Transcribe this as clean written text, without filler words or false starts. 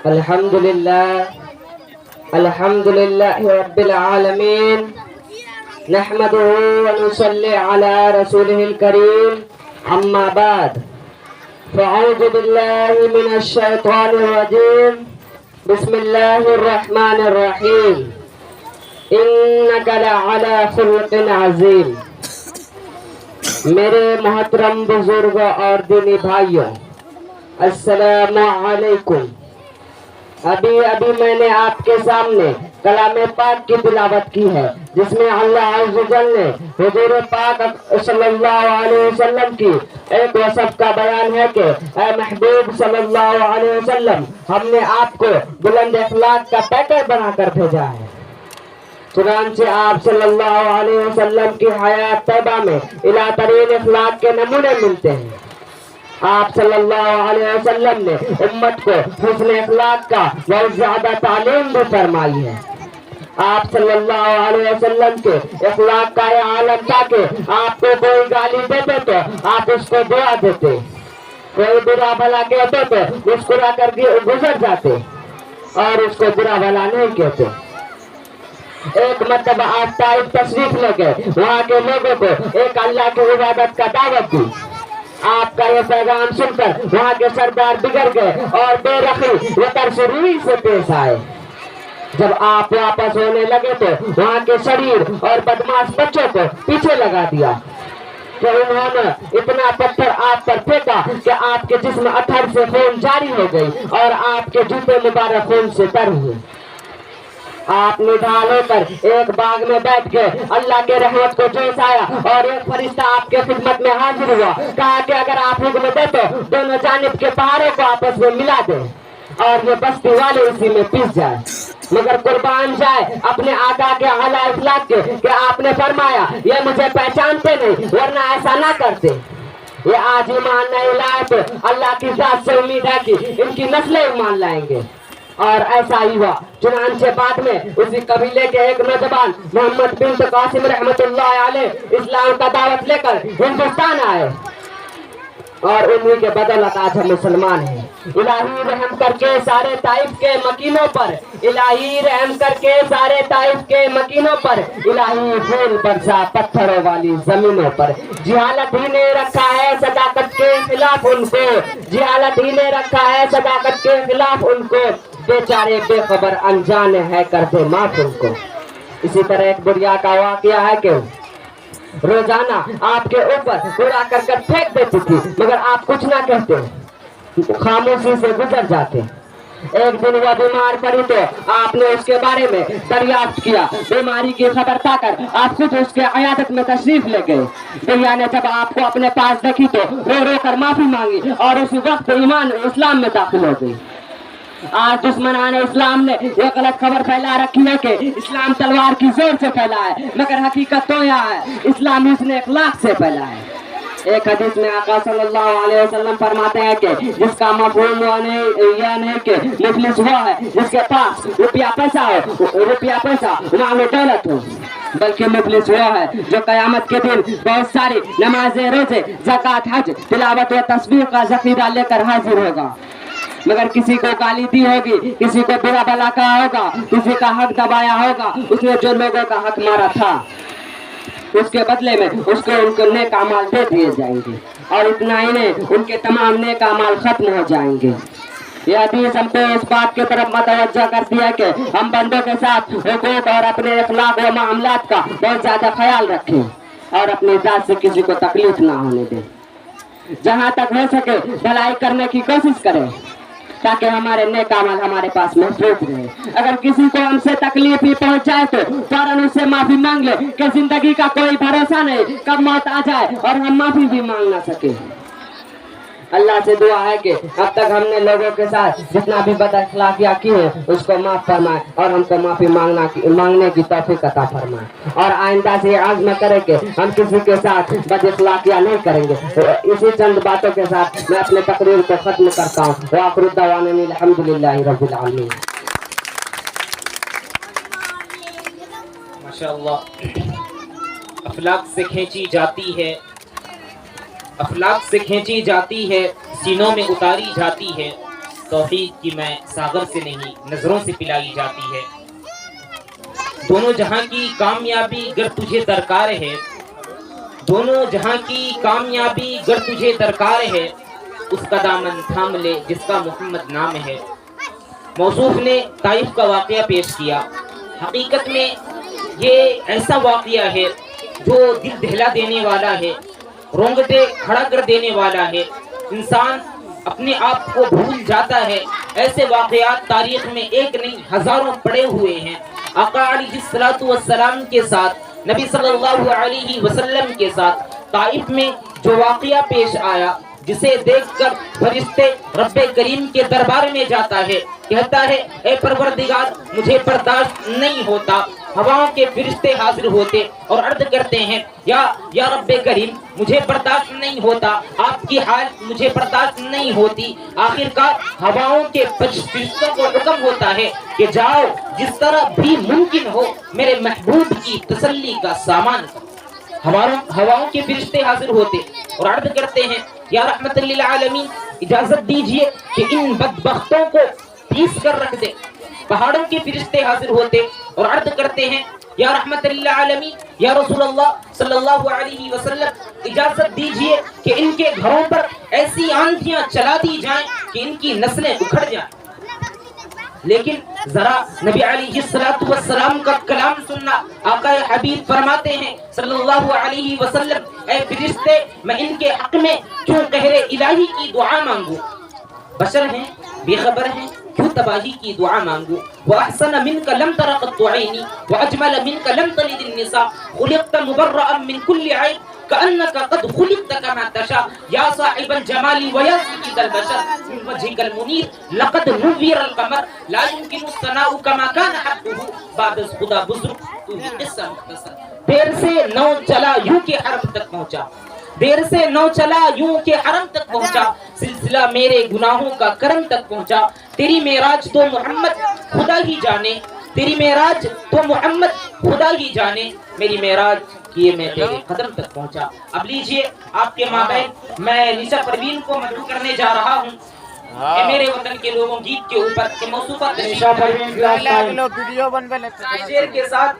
الحمد لله رب العالمين نحمده ونصلي على رسوله الكريم أما بعد فأعوذ بالله من الشيطان الرجيم بسم الله الرحمن الرحيم إنك لعلى خلق عظيم. میرے محترم بزرگوں اور دینی بھائیوں، السلام علیکم. ابھی میں نے آپ کے سامنے کلام پاک کی تلاوت کی ہے، جس میں اللہ عز و جل نے حضور پاک صلی اللہ علیہ وسلم کی ایک وصف کا بیان ہے کہ اے محبوب صلی اللہ علیہ وسلم، ہم نے آپ کو بلند اخلاق کا پیکر بنا کر بھیجا ہے. چنانچہ آپ صلی اللہ علیہ وسلم کی حیات طیبہ میں اعلیٰ ترین اخلاق کے نمونے ملتے ہیں. آپ صلی اللہ علیہ وسلم نے امت کو حسن اخلاق کا بہت زیادہ تعلیم بھی فرمائی ہے. آپ صلی اللہ علیہ وسلم کے اخلاق کا یہ عالم تھا کہ آپ کو کوئی گالی دیتے تو آپ اس کو دعا دیتے، کوئی برا بھلا کہتے تو مسکرا کر کے گزر جاتے اور اس کو برا بھلا نہیں کہتے. ایک مرتبہ آپ طائف تشریف لے گئے، وہاں کے لوگوں کو ایک اللہ کی عبادت کا دعوت دی. آپ کا یہ پیغام سن کر وہاں کے سردار بگڑ گئے اور بے رخی و ترس روی سے پیش آئے. جب آپ واپس ہونے لگے تو وہاں کے شریر اور بدماش بچوں کو پیچھے لگا دیا کہ انہوں نے اتنا پتھر آپ پر پھینکا کہ آپ کے جسم اتھر سے خون جاری ہو گئی اور آپ کے جوتے مبارک خون سے تر ہوئے. آپ نڈھال ہو کر ایک باغ میں بیٹھ گئے. اللہ کے رحمت کو جوش آیا اور ایک فرشتہ آپ کے خدمت میں حاضر ہوا. کہا کہ اگر آپ حکم دے تو دونوں جانب کے پہاڑوں کو آپس میں ملا دیں اور یہ بستی والے اسی میں پس جائے. مگر قربان جائے اپنے آقا کے اعلیٰ اخلاق کے کہ آپ نے فرمایا یہ مجھے پہچانتے نہیں، ورنہ ایسا نہ کرتے. یہ آج ایمان نہیں لائے تو اللہ کی ذات سے امید ہے کہ ان کی نسلیں ایمان لائیں گے. اور ایسا ہی ہوا. چنانچہ بعد میں اسی قبیلے کے ایک نوجوان محمد بنت قاسم رحمت اللہ علیہ اسلام کا دعوت لے کر ہندوستان آئے اور انہی کے بدولت آج ہم مسلمان ہیں. الہی رحم کر کے سارے طائف کے مکینوں پر، الہی رحم کر کے سارے طائف کے مکینوں پر، الہی پھول برسا پتھروں والی زمینوں پر. جہالت ہی نے رکھا ہے صداقت کے خلاف ان کو، جہالت ہی نے رکھا ہے صداقت کے خلاف ان کو. بیچارے بے خبر انجان ہے کر دے معاف ان کو. اسی طرح ایک بڑھیا کا واقعہ ہے کہ روزانہ آپ کے اوپر اڑا کر پھینک دیتی تھی مگر آپ کچھ نہ کہتے، خاموشی سے گزر جاتے. ایک دن وہ بیمار پڑی تو آپ نے اس کے بارے میں دریافت کیا. بیماری کی خبر پا کر آپ خود اس کے عیادت میں تشریف لے گئے. دنیا نے جب آپ کو اپنے پاس دیکھی تو رو رو کر معافی مانگی اور اسی وقت ایمان اسلام میں داخل ہو گئی. آج دشمنان اسلام نے یہ غلط خبر پھیلا رکھی ہے کہ اسلام تلوار کی زور سے پھیلا ہے، مگر حقیقت تو یہ ہے اسلام حسن اخلاق سے پھیلا ہے. ایک حدیث میں آقا صلی اللہ علیہ وسلم فرماتے ہیں کہ جس کا مفہوم یہ نہیں کہ مفلس وہ ہے جس کے پاس روپیہ پیسہ ہو، مال و دولت ہو، بلکہ مفلس وہ ہے جو قیامت کے دن بہت ساری نمازیں، روزے، زکوٰۃ، حج، تلاوت و تسبیح کا ذخیرہ لے کر حاضر ہوگا، مگر کسی کو گالی دی ہوگی، کسی کو برا بھلا کہا ہوگا، کسی کا حق دبایا ہوگا، اس نے جو لوگوں کا حق مارا تھا اس کے بدلے میں اس کو ان کو نیک اعمال دے دیے جائیں گے اور اتنا ہی نہیں ان کے تمام نیک اعمال ختم ہو جائیں گے. یہ حدیث ہم کو اس بات کی طرف متوجہ کرتی ہے کہ ہم بندوں کے ساتھ حقوق اور اپنے اخلاق و معاملات کا بہت زیادہ خیال رکھیں اور اپنی ذات سے کسی کو تکلیف نہ ہونے دیں. جہاں تک ہو سکے بھلائی کرنے کی کوشش کریں تاکہ ہمارے نیک اعمال ہمارے پاس محفوظ رہے. اگر کسی کو ہم سے تکلیف ہی پہنچ جائے تو فوراً اس سے معافی مانگ لے کہ زندگی کا کوئی بھروسہ نہیں، کب موت آ جائے اور ہم معافی بھی مانگ نہ سکے. اللہ سے دعا ہے کہ اب تک ہم نے لوگوں کے ساتھ جتنا بھی بد اخلاقیاں کی ہیں اس کو معاف فرمائے اور ہم کو معافی مانگنے کی توفیق عطا فرمائے اور آئندہ سے یہ عزم کرے کہ ہم کسی کے ساتھ بد اخلاقیاں نہیں کریں گے. اسی چند باتوں کے ساتھ میں اپنے تقریر کو ختم کرتا ہوں. وآخر دعوانا الحمدللہ رب العالمین. ماشاءاللہ. اخلاق سے کھینچی جاتی ہے، اخلاق سے کھینچی جاتی ہے، سینوں میں اتاری جاتی ہے. توحید کی میں ساغر سے نہیں نظروں سے پلائی جاتی ہے۔ دونوں جہاں کی کامیابی گر تجھے درکار ہے، دونوں جہاں کی کامیابی گر تجھے درکار ہے، اس کا دامن تھام لے جس کا محمد نام ہے۔ موصوف نے طائف کا واقعہ پیش کیا۔ حقیقت میں یہ ایسا واقعہ ہے جو دل دہلا دینے والا ہے، رونگٹے کھڑا کر دینے والا ہے، انسان اپنے آپ کو بھول جاتا ہے۔ ایسے واقعات تاریخ میں ایک نہیں ہزاروں پڑے ہوئے ہیں۔ آقا علیہ الصلوۃ والسلام کے ساتھ، نبی صلی اللہ علیہ وسلم کے ساتھ طائف میں جو واقعہ پیش آیا، جسے دیکھ کر فرشتے رب کریم کے دربار میں جاتا ہے، کہتا ہے اے پروردگار مجھے برداشت نہیں ہوتا۔ ہواؤں کے فرشتے حاضر ہوتے اور عرض کرتے ہیں یا رب کریم مجھے برداشت نہیں ہوتا، آپ کی حال مجھے برداشت نہیں ہوتی۔ آخرکار ہواؤں کے فرشتوں کو حکم ہوتا ہے کہ جاؤ جس طرح بھی ممکن ہو میرے محبوب کی تسلی کا سامان کرو۔ ہواؤں کے فرشتے حاضر ہوتے اور عرض کرتے ہیں یا رحمت للعالمین اجازت دیجئے کہ ان بدبختوں کو پیس کر رکھ دے۔ پہاڑوں کے فرشتے حاضر ہوتے اور عرض کرتے ہیں یا رحمت للعالمین یا رسول اللہ صلی اللہ علیہ وسلم اجازت دیجئے کہ ان کے گھروں پر ایسی آندھیاں چلا دی جائیں کہ ان کی نسلیں اکھڑ جائیں۔ لیکن ذرا نبی علیہ السلام کا کلام سننا۔ آقا حبیب فرماتے ہیں صلی اللہ علیہ وسلم اے فرشتے میں ان کے حق میں کیوں قہر الہی کی دعا مانگوں؟ بشر ہیں، بے خبر ہیں، کیوں تباہی کی دعا مانگوں؟ وَأَحْسَنَ مِنْكَ لَمْ تَرَ قَطُّ عَيْنِي وَأَجْمَلَ مِنْكَ لَمْ تَلِدِ النِّسَاءُ خُلِقْتَ مُبَرَّأً مِنْ كُلِّ عَيْبٍ كأنك قد خلقت كما تشاء يا صاحب الجمال ويا سيد البشر من وجهك المنير لقد نور القمر لا يمكن الثناء كما كان حقه بعد خدا بزرگ تو ہی قصہ مختصر۔ دیر سے نو چلا یوں کہ حرم تک پہنچا، دیر سے نو چلا یوں کہ حرم تک پہنچا، سلسلہ میرے گناہوں کا کرم تک پہنچا۔ تیری معراج تو محمد خدا ہی جانے، تیری معراج تو محمد خدا ہی جانے، میری معراج کیے میں تیرے قدم تک پہنچا۔ اب لیجئے آپ کے مابین میں نیشا پروین کو مدعو کرنے جا رہا ہوں کہ میرے وطن کے لوگوں گیت کے اوپر کہ موصوفہ نیشا پروین شعر کے ساتھ